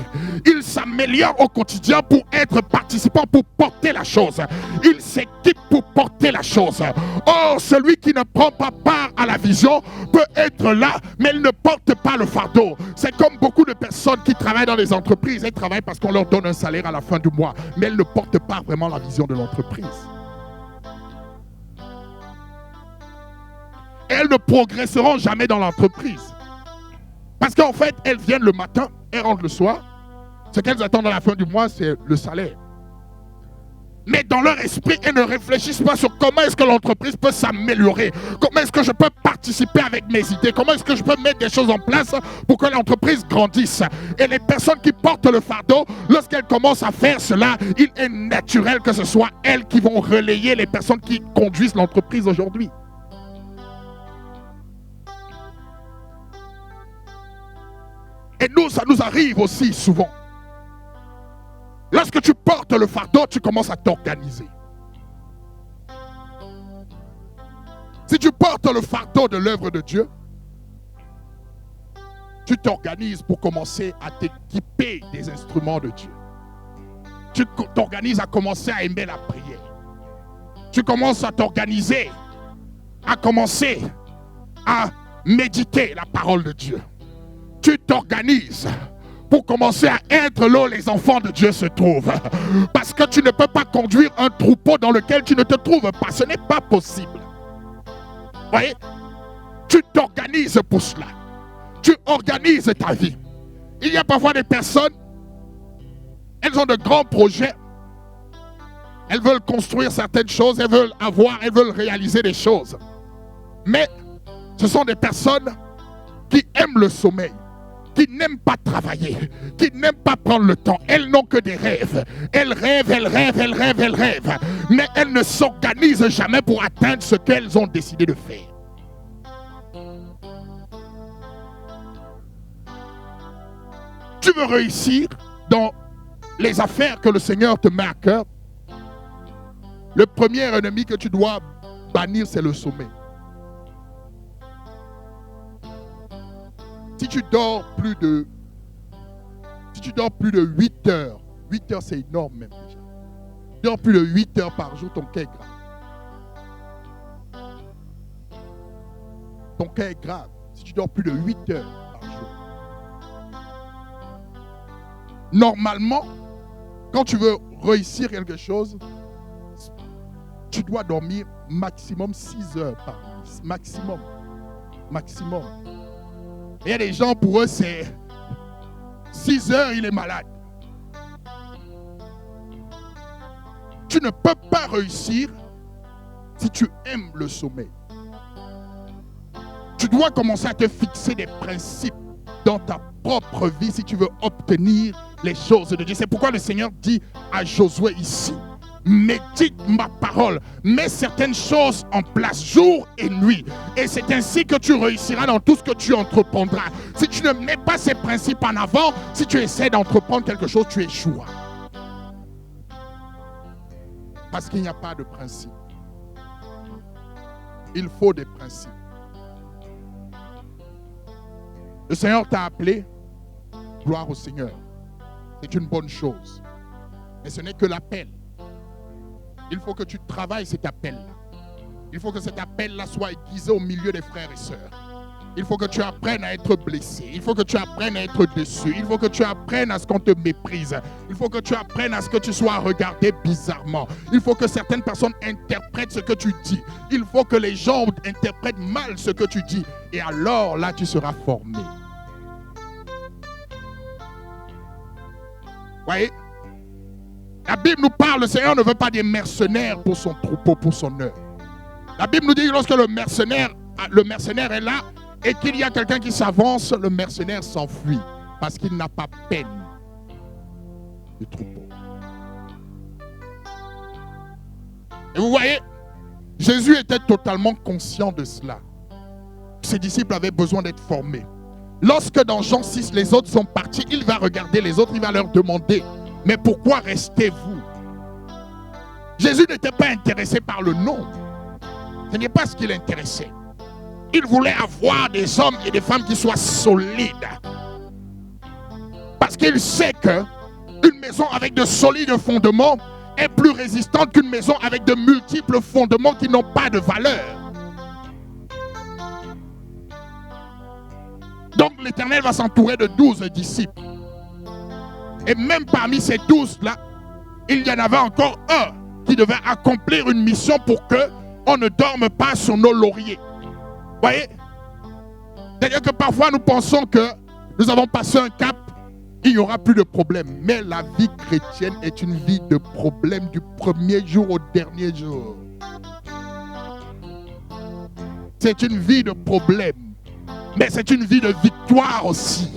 Il s'améliore au quotidien pour être participant, pour porter la chose. Il s'équipe pour porter la chose. Or, celui qui ne prend pas part à la vision peut être là, mais il ne porte pas le fardeau. C'est comme beaucoup de personnes qui travaillent dans les entreprises. Elles travaillent parce qu'on leur donne un salaire à la fin du mois, mais elles ne portent pas vraiment la vision de l'entreprise. Elles ne progresseront jamais dans l'entreprise. Parce qu'en fait, elles viennent le matin, elles rentrent le soir. Ce qu'elles attendent à la fin du mois, c'est le salaire. Mais dans leur esprit, elles ne réfléchissent pas sur comment est-ce que l'entreprise peut s'améliorer. Comment est-ce que je peux participer avec mes idées. Comment est-ce que je peux mettre des choses en place pour que l'entreprise grandisse. Et les personnes qui portent le fardeau, lorsqu'elles commencent à faire cela, il est naturel que ce soit elles qui vont relayer les personnes qui conduisent l'entreprise aujourd'hui. Et nous, ça nous arrive aussi souvent. Lorsque tu portes le fardeau, tu commences à t'organiser. Si tu portes le fardeau de l'œuvre de Dieu, tu t'organises pour commencer à t'équiper des instruments de Dieu. Tu t'organises à commencer à aimer la prière. Tu commences à t'organiser, à commencer à méditer la parole de Dieu. Tu t'organises pour commencer à être là où les enfants de Dieu se trouvent. Parce que tu ne peux pas conduire un troupeau dans lequel tu ne te trouves pas. Ce n'est pas possible. Vous voyez? Tu t'organises pour cela. Tu organises ta vie. Il y a parfois des personnes, elles ont de grands projets. Elles veulent construire certaines choses, elles veulent réaliser des choses. Mais ce sont des personnes qui aiment le sommeil, qui n'aiment pas travailler, qui n'aiment pas prendre le temps. Elles n'ont que des rêves. Elles rêvent. Mais elles ne s'organisent jamais pour atteindre ce qu'elles ont décidé de faire. Tu veux réussir dans les affaires que le Seigneur te met à cœur. Le premier ennemi que tu dois bannir, c'est le sommeil. Si tu dors plus de 8 heures, 8 heures c'est énorme même déjà. Tu dors plus de 8 heures par jour, ton cœur est grave. Ton cœur est grave si tu dors plus de 8 heures par jour. Normalement, quand tu veux réussir quelque chose, tu dois dormir maximum 6 heures par nuit. Maximum. maximum. Il y a des gens, pour eux, c'est 6 heures, il est malade. Tu ne peux pas réussir si tu aimes le sommeil. Tu dois commencer à te fixer des principes dans ta propre vie si tu veux obtenir les choses de Dieu. C'est pourquoi le Seigneur dit à Josué ici, médite ma parole, mets certaines choses en place jour et nuit. Et c'est ainsi que tu réussiras dans tout ce que tu entreprendras. Si tu ne mets pas ces principes en avant, si tu essaies d'entreprendre quelque chose, tu échoueras. Parce qu'il n'y a pas de principe. Il faut des principes. Le Seigneur t'a appelé, gloire au Seigneur. C'est une bonne chose. Mais ce n'est que l'appel. Il faut que tu travailles cet appel-là. Il faut que cet appel-là soit aiguisé au milieu des frères et sœurs. Il faut que tu apprennes à être blessé. Il faut que tu apprennes à être déçu. Il faut que tu apprennes à ce qu'on te méprise. Il faut que tu apprennes à ce que tu sois regardé bizarrement. Il faut que certaines personnes interprètent ce que tu dis. Il faut que les gens interprètent mal ce que tu dis. Et alors, là, tu seras formé. Voyez? La Bible nous parle, le Seigneur ne veut pas des mercenaires pour son troupeau, pour son œuvre. La Bible nous dit que lorsque le mercenaire est là et qu'il y a quelqu'un qui s'avance, le mercenaire s'enfuit parce qu'il n'a pas peine du troupeau. Et vous voyez, Jésus était totalement conscient de cela. Ses disciples avaient besoin d'être formés. Lorsque dans Jean 6, les autres sont partis, il va regarder les autres, il va leur demander, mais pourquoi restez-vous? Jésus n'était pas intéressé par le nom. Ce n'est pas ce qui l'intéressait. Il voulait avoir des hommes et des femmes qui soient solides. Parce qu'il sait qu'une maison avec de solides fondements est plus résistante qu'une maison avec de multiples fondements qui n'ont pas de valeur. Donc l'Éternel va s'entourer de 12 disciples. Et même parmi ces 12-là, il y en avait encore un qui devait accomplir une mission pour qu'on ne dorme pas sur nos lauriers. Vous voyez? C'est-à-dire que parfois nous pensons que nous avons passé un cap, il n'y aura plus de problème. Mais la vie chrétienne est une vie de problème du premier jour au dernier jour. C'est une vie de problème. Mais c'est une vie de victoire aussi.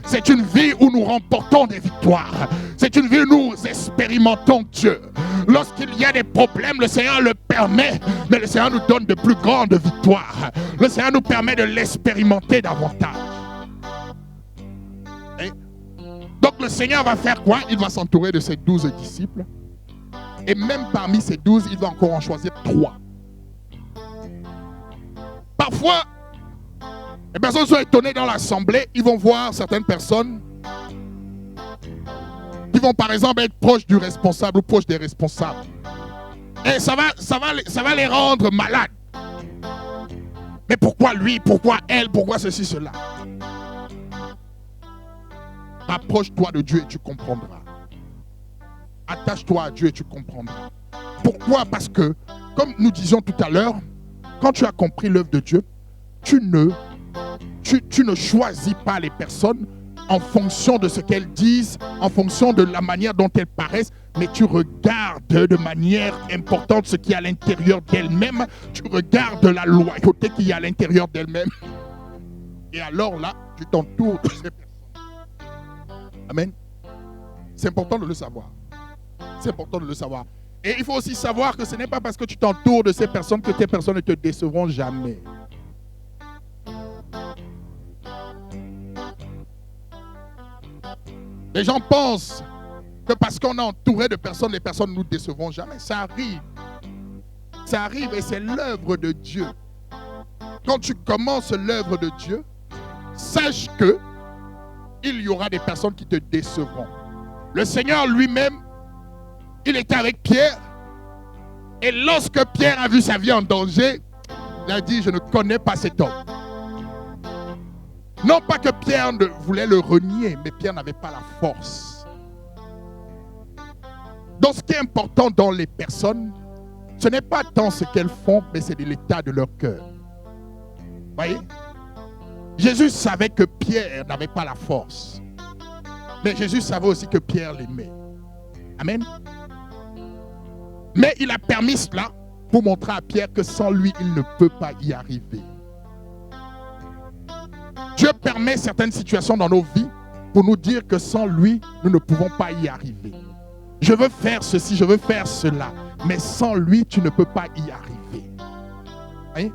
C'est une vie où nous remportons des victoires. C'est une vie où nous expérimentons Dieu. Lorsqu'il y a des problèmes, le Seigneur le permet, mais le Seigneur nous donne de plus grandes victoires. Le Seigneur nous permet de l'expérimenter davantage. Et donc le Seigneur va faire quoi? Il va s'entourer de ses 12 disciples. Et même parmi ces 12, il va encore en choisir 3. Parfois, les personnes sont étonnées dans l'assemblée, ils vont voir certaines personnes qui vont par exemple être proches du responsable ou proches des responsables. Et ça va les rendre malades. Mais pourquoi lui, pourquoi elle, pourquoi ceci, cela? Approche-toi de Dieu et tu comprendras. Attache-toi à Dieu et tu comprendras. Pourquoi? Parce que, comme nous disions tout à l'heure, quand tu as compris l'œuvre de Dieu, tu ne choisis pas les personnes en fonction de ce qu'elles disent, en fonction de la manière dont elles paraissent, mais tu regardes de manière importante ce qui est à l'intérieur d'elles-mêmes, tu regardes la loyauté qui est à l'intérieur d'elles-mêmes. Et alors là, tu t'entoures de ces personnes. Amen. C'est important de le savoir. C'est important de le savoir. Et il faut aussi savoir que ce n'est pas parce que tu t'entoures de ces personnes que tes personnes ne te décevront jamais. Les gens pensent que parce qu'on est entouré de personnes, les personnes ne nous décevront jamais. Ça arrive. Ça arrive et c'est l'œuvre de Dieu. Quand tu commences l'œuvre de Dieu, sache que il y aura des personnes qui te décevront. Le Seigneur lui-même, il était avec Pierre. Et lorsque Pierre a vu sa vie en danger, il a dit, je ne connais pas cet homme. Non pas que Pierre ne voulait le renier, mais Pierre n'avait pas la force. Donc ce qui est important dans les personnes, ce n'est pas tant ce qu'elles font, mais c'est l'état de leur cœur. Voyez? Jésus savait que Pierre n'avait pas la force. Mais Jésus savait aussi que Pierre l'aimait. Amen. Mais il a permis cela pour montrer à Pierre que sans lui, il ne peut pas y arriver. Dieu permet certaines situations dans nos vies pour nous dire que sans lui, nous ne pouvons pas y arriver. Je veux faire ceci, je veux faire cela. Mais sans lui, tu ne peux pas y arriver. Hein?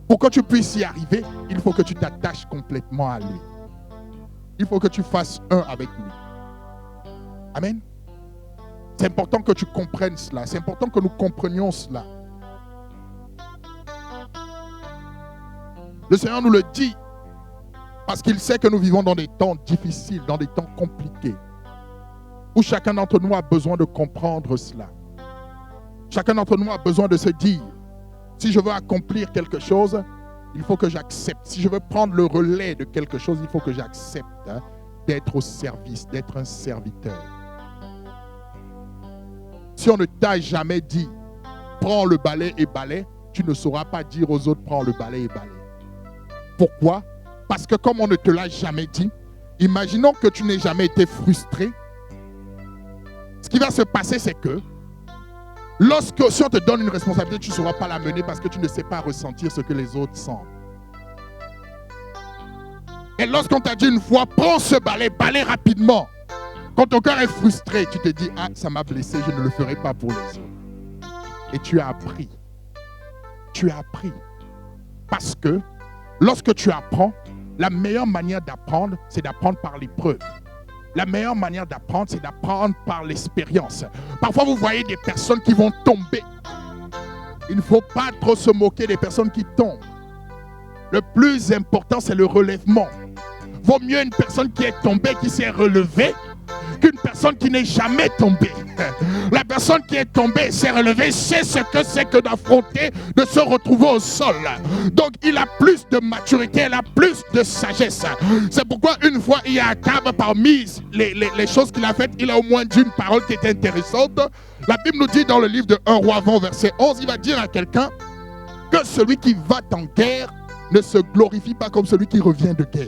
Pour que tu puisses y arriver, il faut que tu t'attaches complètement à lui. Il faut que tu fasses un avec lui. Amen. C'est important que tu comprennes cela. C'est important que nous comprenions cela. Le Seigneur nous le dit parce qu'il sait que nous vivons dans des temps difficiles, dans des temps compliqués, où chacun d'entre nous a besoin de comprendre cela. Chacun d'entre nous a besoin de se dire, si je veux accomplir quelque chose, il faut que j'accepte. Si je veux prendre le relais de quelque chose, il faut que j'accepte d'être au service, d'être un serviteur. Si on ne t'a jamais dit, prends le balai et balai, tu ne sauras pas dire aux autres, prends le balai et balai. Pourquoi? Parce que comme on ne te l'a jamais dit, imaginons que tu n'aies jamais été frustré. Ce qui va se passer, c'est que si on te donne une responsabilité, tu ne sauras pas la mener parce que tu ne sais pas ressentir ce que les autres sentent. Et lorsqu'on t'a dit une fois, prends ce balai, balai rapidement. Quand ton cœur est frustré, tu te dis, ah, ça m'a blessé, je ne le ferai pas pour les autres. Et tu as appris. Tu as appris. Parce que lorsque tu apprends, la meilleure manière d'apprendre, c'est d'apprendre par l'épreuve. La meilleure manière d'apprendre, c'est d'apprendre par l'expérience. Parfois, vous voyez des personnes qui vont tomber. Il ne faut pas trop se moquer des personnes qui tombent. Le plus important, c'est le relèvement. Vaut mieux une personne qui est tombée, qui s'est relevée, qu'une personne qui n'est jamais tombée. La personne qui est tombée, s'est relevée, sait ce que c'est que d'affronter, de se retrouver au sol. Donc il a plus de maturité, il a plus de sagesse. C'est pourquoi une fois il y a Akab, parmi les choses qu'il a faites, il a au moins dit une parole qui était intéressante. La Bible nous dit dans le livre de 1 Roi 20 verset 11, il va dire à quelqu'un que celui qui va en guerre ne se glorifie pas comme celui qui revient de guerre.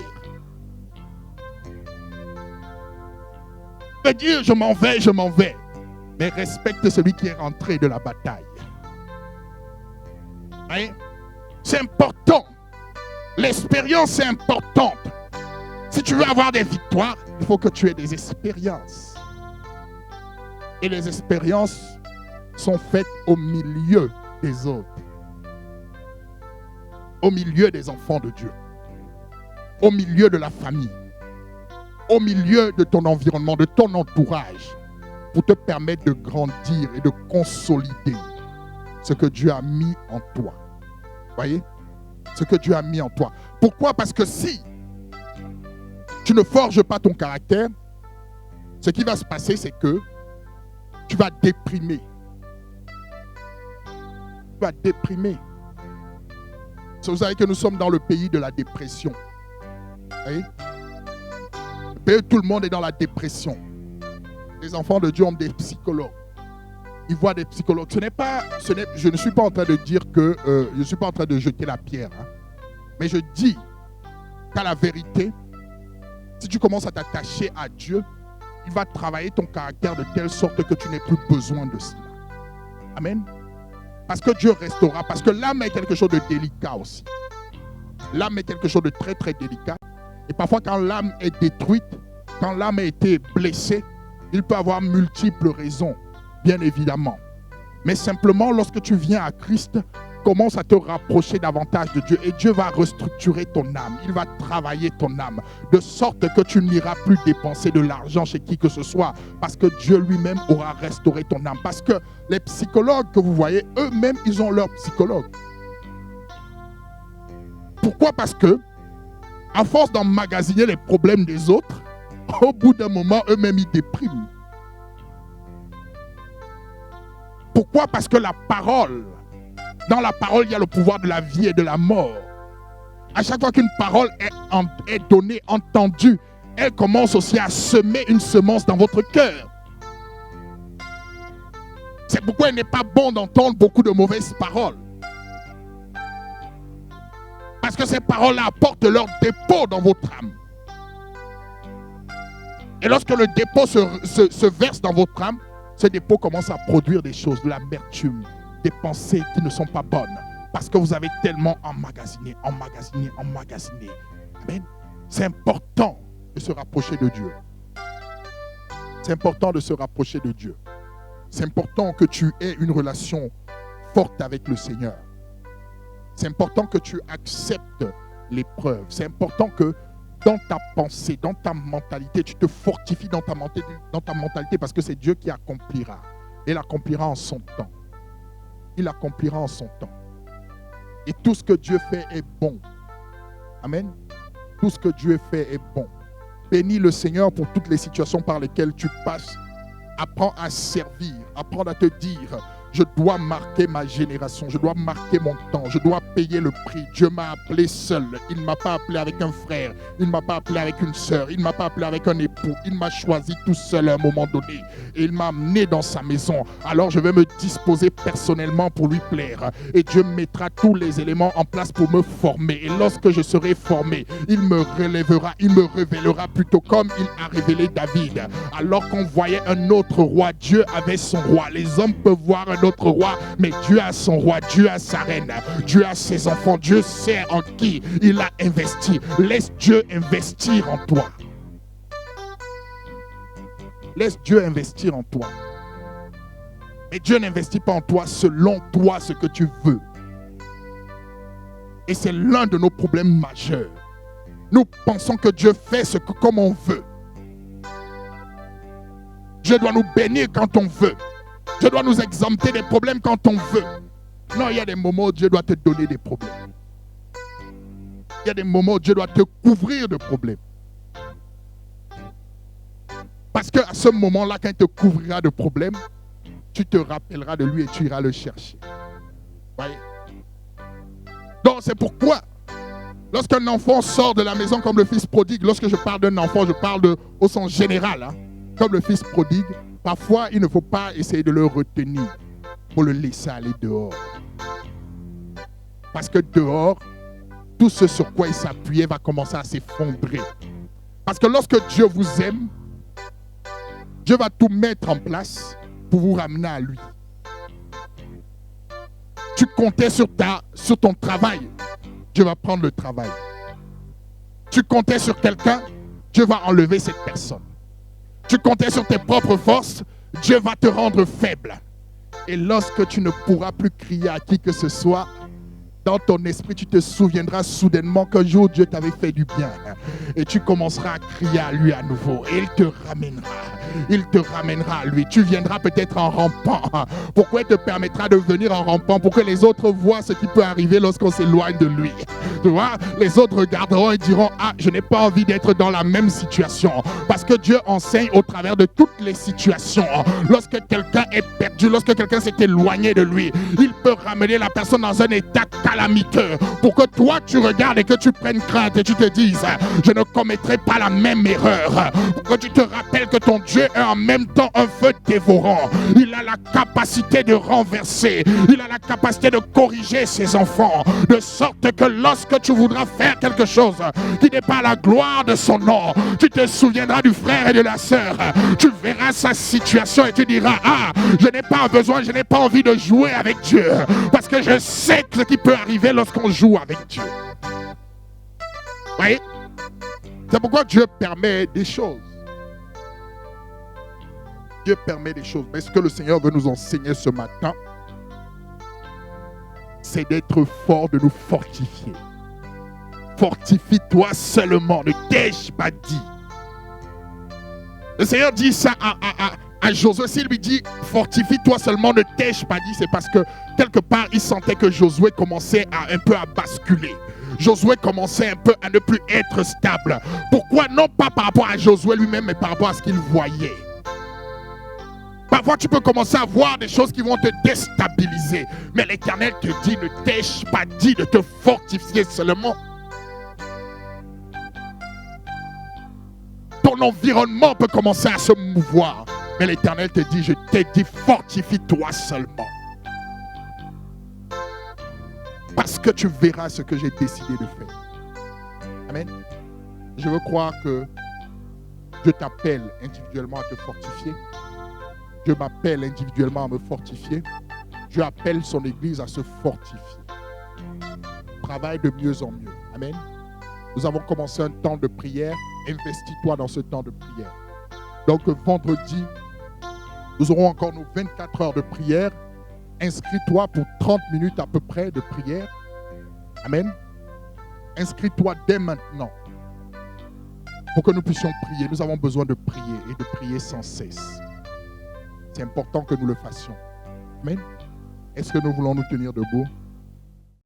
Il veut dire je m'en vais. Mais respecte celui qui est rentré de la bataille. Hein? C'est important. L'expérience est importante. Si tu veux avoir des victoires, il faut que tu aies des expériences. Et les expériences sont faites au milieu des autres. Au milieu des enfants de Dieu. Au milieu de la famille. Au milieu de ton environnement, de ton entourage. Pour te permettre de grandir et de consolider ce que Dieu a mis en toi. Voyez? Ce que Dieu a mis en toi. Pourquoi? Parce que si tu ne forges pas ton caractère, ce qui va se passer, c'est que tu vas déprimer. Tu vas déprimer. Vous savez que nous sommes dans le pays de la dépression. Voyez? Le pays où tout le monde est dans la dépression. Les enfants de Dieu ont des psychologues. Ils voient des psychologues. Je ne suis pas en train de dire que je ne suis pas en train de jeter la pierre. Hein. Mais je dis qu'à la vérité, si tu commences à t'attacher à Dieu, il va travailler ton caractère de telle sorte que tu n'aies plus besoin de cela. Amen. Parce que Dieu restaurera. Parce que l'âme est quelque chose de délicat aussi. L'âme est quelque chose de très très délicat. Et parfois quand l'âme est détruite, quand l'âme a été blessée, il peut avoir multiples raisons, bien évidemment. Mais simplement, lorsque tu viens à Christ, commence à te rapprocher davantage de Dieu. Et Dieu va restructurer ton âme. Il va travailler ton âme. De sorte que tu n'iras plus dépenser de l'argent chez qui que ce soit. Parce que Dieu lui-même aura restauré ton âme. Parce que les psychologues que vous voyez, eux-mêmes, ils ont leur psychologue. Pourquoi? Parce que, à force d'emmagasiner les problèmes des autres, au bout d'un moment, eux-mêmes, ils dépriment. Pourquoi? Parce que la parole, dans la parole, il y a le pouvoir de la vie et de la mort. À chaque fois qu'une parole est donnée, entendue, elle commence aussi à semer une semence dans votre cœur. C'est pourquoi il n'est pas bon d'entendre beaucoup de mauvaises paroles. Parce que ces paroles-là apportent leur dépôt dans votre âme. Et lorsque le dépôt se verse dans votre âme, ce dépôt commence à produire des choses, de l'amertume, des pensées qui ne sont pas bonnes. Parce que vous avez tellement emmagasiné. Amen. C'est important de se rapprocher de Dieu. C'est important de se rapprocher de Dieu. C'est important que tu aies une relation forte avec le Seigneur. C'est important que tu acceptes l'épreuve. C'est important que dans ta pensée, dans ta mentalité, tu te fortifies dans ta mentalité parce que c'est Dieu qui accomplira. Et il accomplira en son temps. Il accomplira en son temps. Et tout ce que Dieu fait est bon. Amen. Tout ce que Dieu fait est bon. Bénis le Seigneur pour toutes les situations par lesquelles tu passes. Apprends à servir. Apprends à te dire, je dois marquer ma génération. Je dois marquer mon temps. Je dois payer le prix. Dieu m'a appelé seul. Il ne m'a pas appelé avec un frère. Il ne m'a pas appelé avec une sœur. Il ne m'a pas appelé avec un époux. Il m'a choisi tout seul à un moment donné. Et il m'a amené dans sa maison. Alors je vais me disposer personnellement pour lui plaire. Et Dieu mettra tous les éléments en place pour me former. Et lorsque je serai formé, il me relèvera. Il me révélera plutôt comme il a révélé David. Alors qu'on voyait un autre roi, Dieu avait son roi. Les hommes peuvent voir un autre roi, mais Dieu a son roi, Dieu a sa reine, Dieu a ses enfants, Dieu sait en qui il a investi. Laisse Dieu investir en toi. Laisse Dieu investir en toi. Mais Dieu n'investit pas en toi selon toi ce que tu veux. Et c'est l'un de nos problèmes majeurs. Nous pensons que Dieu fait ce que comme on veut. Dieu doit nous bénir quand on veut. Dieu doit nous exempter des problèmes quand on veut. Non, il y a des moments où Dieu doit te donner des problèmes. Il y a des moments où Dieu doit te couvrir de problèmes. Parce qu'à ce moment-là, quand il te couvrira de problèmes, tu te rappelleras de lui et tu iras le chercher. Voyez? Donc c'est pourquoi, lorsqu'un enfant sort de la maison comme le fils prodigue, lorsque je parle d'un enfant, je parle au sens général, hein, comme le fils prodigue, parfois, il ne faut pas essayer de le retenir pour le laisser aller dehors. Parce que dehors, tout ce sur quoi il s'appuyait va commencer à s'effondrer. Parce que lorsque Dieu vous aime, Dieu va tout mettre en place pour vous ramener à lui. Tu comptais sur ton travail, Dieu va prendre le travail. Tu comptais sur quelqu'un, Dieu va enlever cette personne. Tu comptais sur tes propres forces, Dieu va te rendre faible. Et lorsque tu ne pourras plus crier à qui que ce soit, dans ton esprit, tu te souviendras soudainement qu'un jour Dieu t'avait fait du bien. Et tu commenceras à crier à lui à nouveau. Et il te ramènera. Il te ramènera à lui. Tu viendras peut-être en rampant. Pourquoi il te permettra de venir en rampant? Pour que les autres voient ce qui peut arriver lorsqu'on s'éloigne de lui. Tu vois, les autres regarderont et diront, ah, je n'ai pas envie d'être dans la même situation. Parce que Dieu enseigne au travers de toutes les situations. Lorsque quelqu'un est perdu, lorsque quelqu'un s'est éloigné de lui, il peut ramener la personne dans un état calamiteux pour que toi tu regardes et que tu prennes crainte et tu te dises, je ne commettrai pas la même erreur. Pour que tu te rappelles que ton Dieu est en même temps un feu dévorant. Il a la capacité de renverser. Il a la capacité de corriger ses enfants. De sorte que lorsque tu voudras faire quelque chose qui n'est pas la gloire de son nom, tu te souviendras du frère et de la sœur. Tu verras sa situation et tu diras, ah, je n'ai pas besoin, je n'ai pas envie de jouer avec Dieu. Parce que je sais ce qui peut arriver lorsqu'on joue avec Dieu. Vous voyez? C'est pourquoi Dieu permet des choses. Dieu permet des choses. Mais ce que le Seigneur veut nous enseigner ce matin, c'est d'être fort, de nous fortifier. Fortifie-toi seulement, ne t'ai-je pas dit? Le Seigneur dit ça à Josué. S'il lui dit fortifie-toi seulement, ne t'ai-je pas dit, c'est parce que quelque part il sentait que Josué commençait un peu à basculer. Josué commençait un peu à ne plus être stable. Pourquoi? Non pas par rapport à Josué lui-même, mais par rapport à ce qu'il voyait. Parfois, tu peux commencer à voir des choses qui vont te déstabiliser. Mais l'Éternel te dit, ne t'ai-je pas dit de te fortifier seulement? Ton environnement peut commencer à se mouvoir. Mais l'Éternel te dit, je t'ai dit, fortifie-toi seulement. Parce que tu verras ce que j'ai décidé de faire. Amen. Je veux croire que Dieu t'appelle individuellement à te fortifier. Dieu m'appelle individuellement à me fortifier. Dieu appelle son Église à se fortifier. Travaille de mieux en mieux. Amen. Nous avons commencé un temps de prière. Investis-toi dans ce temps de prière. Donc vendredi, nous aurons encore nos 24 heures de prière. Inscris-toi pour 30 minutes à peu près de prière. Amen. Inscris-toi dès maintenant pour que nous puissions prier. Nous avons besoin de prier et de prier sans cesse. C'est important que nous le fassions. Amen. Est-ce que nous voulons nous tenir debout?